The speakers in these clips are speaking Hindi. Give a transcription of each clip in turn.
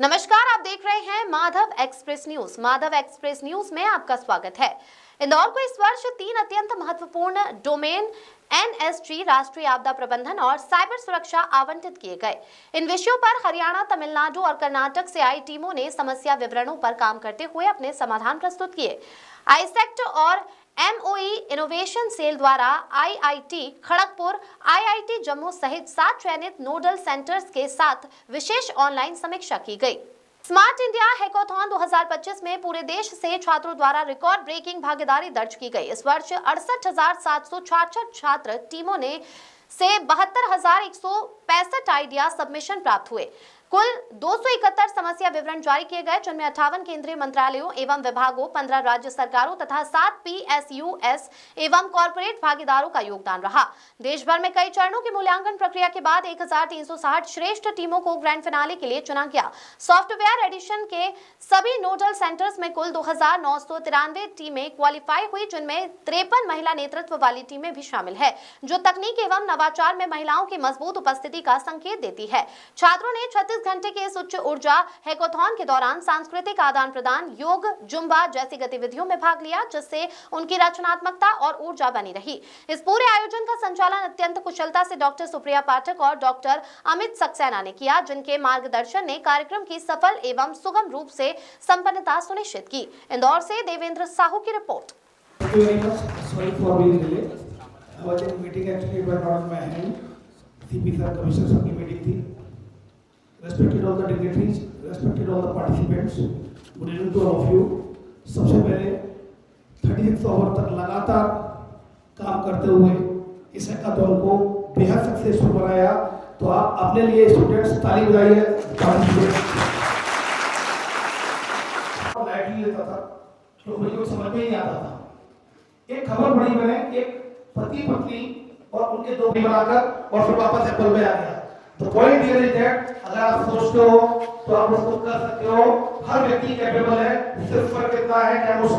नमस्कार, आप देख रहे हैं Madhav express news. Madhav express news में आपका स्वागत है। इंदौर को इस वर्ष 3 अत्यंत महत्वपूर्ण डोमेन NSG राष्ट्रीय आपदा प्रबंधन और साइबर सुरक्षा आवंटित किए गए। इन विषयों पर हरियाणा, तमिलनाडु और कर्नाटक से आई टीमों ने समस्या विवरणों पर काम करते हुए अपने समाधान प्रस्तुत किए। आईसेक्ट और MOE इनोवेशन सेल द्वारा IIT खड़गपुर, IIT जम्मू सहित 7 चयनित नोडल सेंटर्स के साथ विशेष ऑनलाइन समीक्षा की गई। स्मार्ट इंडिया हैकाथॉन 2025 में पूरे देश से छात्रों द्वारा रिकॉर्ड ब्रेकिंग भागीदारी दर्ज की गई। इस वर्ष 68,766 छात्र टीमों ने से 72,165 आइडिया सबमिशन प्राप्त हुए। कुल 271 समस्या विवरण जारी किए गए, जिनमें 58 केंद्रीय मंत्रालयों एवं विभागों, 15 राज्य सरकारों तथा 7 PSUs एवं कॉर्पोरेट भागीदारों का योगदान रहा। देश भर में कई चरणों की मूल्यांकन प्रक्रिया के बाद 1360 श्रेष्ठ टीमों को ग्रैंड फिनाले के लिए चुना गया। सॉफ्टवेयर एडिशन के सभी नोडल सेंटर्स में कुल 2,993 टीमें क्वालिफाई हुई, जिनमें 53 महिला नेतृत्व वाली टीमें भी शामिल है, जो तकनीक एवं नवाचार में महिलाओं की मजबूत उपस्थिति का संकेत देती है। छात्रों ने 36 घंटे के इस उच्च ऊर्जा हैकाथॉन के दौरान सांस्कृतिक आदान प्रदान, योग, जुम्बा जैसी गतिविधियों में भाग लिया, जिससे उनकी रचनात्मकता और ऊर्जा बनी रही। इस पूरे आयोजन का संचालन अत्यंत कुशलता से डॉक्टर सुप्रिया पाठक और डॉक्टर अमित सक्सेना ने किया, जिनके मार्गदर्शन ने कार्यक्रम की सफल एवं सुगम रूप से संपन्नता सुनिश्चित की। इंदौर से देवेंद्र साहू की report. Respected all the dignitaries, respected all the participants, good evening to all of you. सबसे पहले 36 ओवर तक लगातार काम करते हुए इस हैकाथॉन को बेहद सक्सेसफुल बनाया, तो आप अपने लिए स्टूडेंट्स ताली बजाइए। लाइटली लेता था तो मुझे कुछ समझ में नहीं आता था। एक खबर पड़ी मैंने, एक पति पत्नी और उनके दो भाई बनाकर और फिर वापस एप्पल में आ गया। तो पॉइंट हियर इज दैट अगर आप सोचते हो तो आप उसको कर सकते हो। हर व्यक्ति कैपेबल है, सिर्फ फर्क इतना है कि हम उस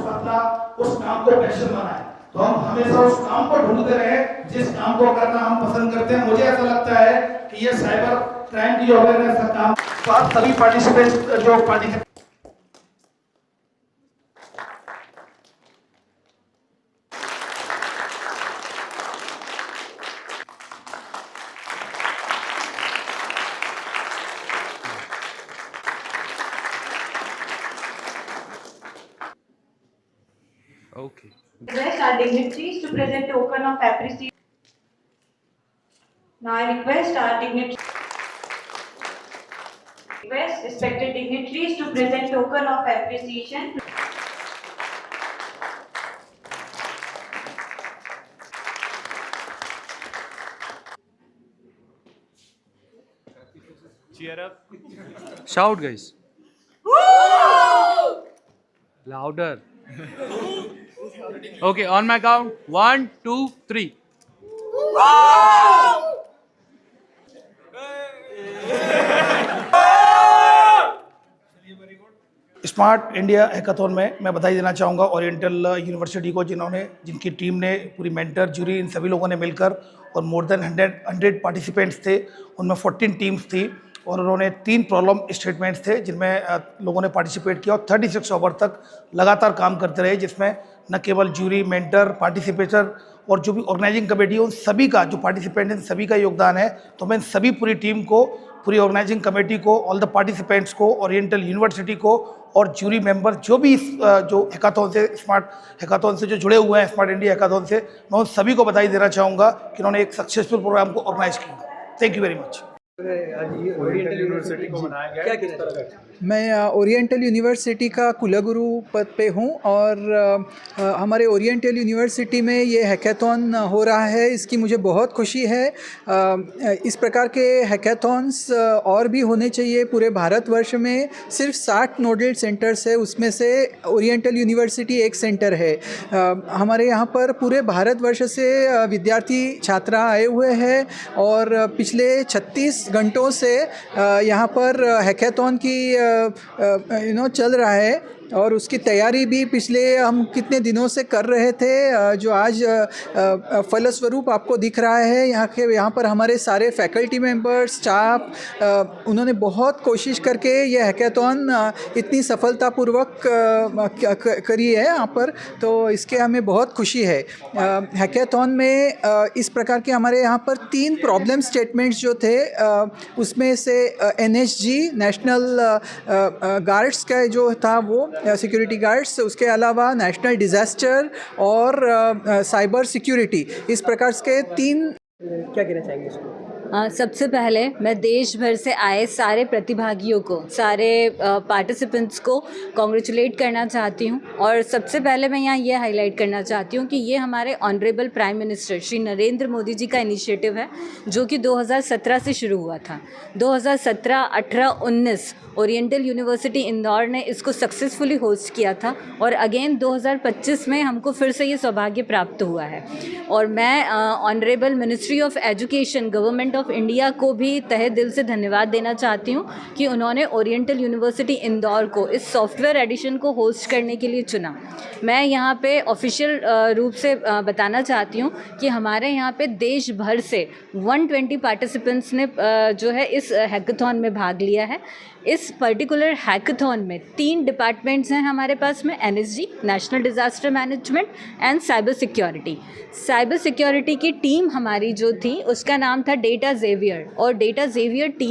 काम को पैशन बनाए। तो हम हमेशा उस काम को ढूंढते रहे जिस काम को करना हम पसंद करते हैं। मुझे ऐसा लगता है कि ये साइबर क्राइम की अवेयरनेस का काम, तो आप सभी पार्टिसिपेंट्स जो participant Okay. Request our dignitaries to present token of appreciation. Now I request our respected dignitaries to present token of appreciation. Cheer up. Shout, guys. Louder. Okay, on my count. 1, 2, 3. Smart India hackathon में मैं बधाई देना चाहूँगा ओरिएंटल यूनिवर्सिटी को, जिनकी टीम ने पूरी मेंटर, जूरी, इन सभी लोगों ने मिलकर, और मोर देन 100 पार्टिसिपेंट्स थे, उनमें 14 टीम्स थी और उन्होंने 3 प्रॉब्लम स्टेटमेंट्स थे जिनमें लोगों ने पार्टिसिपेट किया और 36 ओवर तक लगातार काम करते रहे, जिसमें न केवल जूरी, मेंटर, पार्टिसिपेटर और जो भी ऑर्गेनाइजिंग कमेटी है उन सभी का, जो पार्टिसिपेंट हैं सभी का योगदान है। तो मैं सभी पूरी टीम को, पूरी ऑर्गेनाइजिंग कमेटी को, ऑल द पार्टिसिपेंट्स को, ओरिएंटल यूनिवर्सिटी को और जूरी मेंबर जो भी जो हैकाथॉन से, स्मार्ट हैकाथॉन से जो जुड़े हुए हैं, स्मार्ट इंडिया हैकाथॉन से, मैं उन सभी को बधाई देना चाहूँगा कि उन्होंने एक सक्सेसफुल प्रोग्राम को ऑर्गेनाइज किया। Thank you very much. Oriental university को बनाया गया, किस तरह का? मैं ओरिएंटल यूनिवर्सिटी का कुलगुरु पद पे हूँ और हमारे ओरिएंटल यूनिवर्सिटी में ये हैकाथॉन हो रहा है, इसकी मुझे बहुत खुशी है। इस प्रकार के हैकाथॉन्स और भी होने चाहिए पूरे भारतवर्ष में। सिर्फ 60 नोडल सेंटर्स है, उसमें से ओरिएंटल यूनिवर्सिटी एक सेंटर है। हमारे यहाँ पर पूरे भारतवर्ष से विद्यार्थी छात्रा आए हुए हैं और पिछले 36 घंटों से यहाँ पर हैकाथॉन की चल रहा है। और उसकी तैयारी भी पिछले हम कितने दिनों से कर रहे थे, जो आज फलस्वरूप आपको दिख रहा है। यहाँ पर हमारे सारे फैकल्टी मेंबर्स, स्टाफ, उन्होंने बहुत कोशिश करके ये हैकेथॉन इतनी सफलतापूर्वक करी है यहाँ पर, तो इसके हमें बहुत खुशी है। हैकेथॉन में इस प्रकार के हमारे यहाँ पर 3 प्रॉब्लम स्टेटमेंट्स जो थे, उसमें से NSG नेशनल गार्ड्स का जो था वो सिक्योरिटी गार्ड्स, उसके अलावा नेशनल डिज़ास्टर और साइबर सिक्योरिटी, इस प्रकार के 3। क्या कहना चाहेंगे इसको? सबसे पहले मैं देश भर से आए सारे प्रतिभागियों को, सारे पार्टिसिपेंट्स को कॉन्ग्रेचुलेट करना चाहती हूँ। और सबसे पहले मैं यहाँ ये हाईलाइट करना चाहती हूँ कि ये हमारे honourable prime minister Shri Narendra Modi ji का इनिशिएटिव है, जो कि 2017 से शुरू हुआ था। 2017, 18, 19 ओरिएंटल यूनिवर्सिटी इंदौर ने इसको सक्सेसफुली होस्ट किया था, और अगेन 2025 में हमको फिर से ये सौभाग्य प्राप्त हुआ है। और मैं honourable ministry of education, government of India को भी तहे दिल से धन्यवाद देना चाहती हूँ कि उन्होंने ओरिएंटल यूनिवर्सिटी इंदौर को इस सॉफ्टवेयर एडिशन को होस्ट करने के लिए चुना। मैं यहाँ पे ऑफिशियल रूप से बताना चाहती हूँ कि हमारे यहाँ पे देश भर से 120 पार्टिसिपेंट्स ने जो है इस हैकेथॉन में भाग लिया है। इस पर्टिकुलर हैकेथॉन में 3 डिपार्टमेंट्स हैं हमारे पास में, NSG national disaster management and cyber security. Cyber security की टीम हमारी जो थी उसका नाम था डेटा ज़ेवियर, और डेटा ज़ेवियर टीम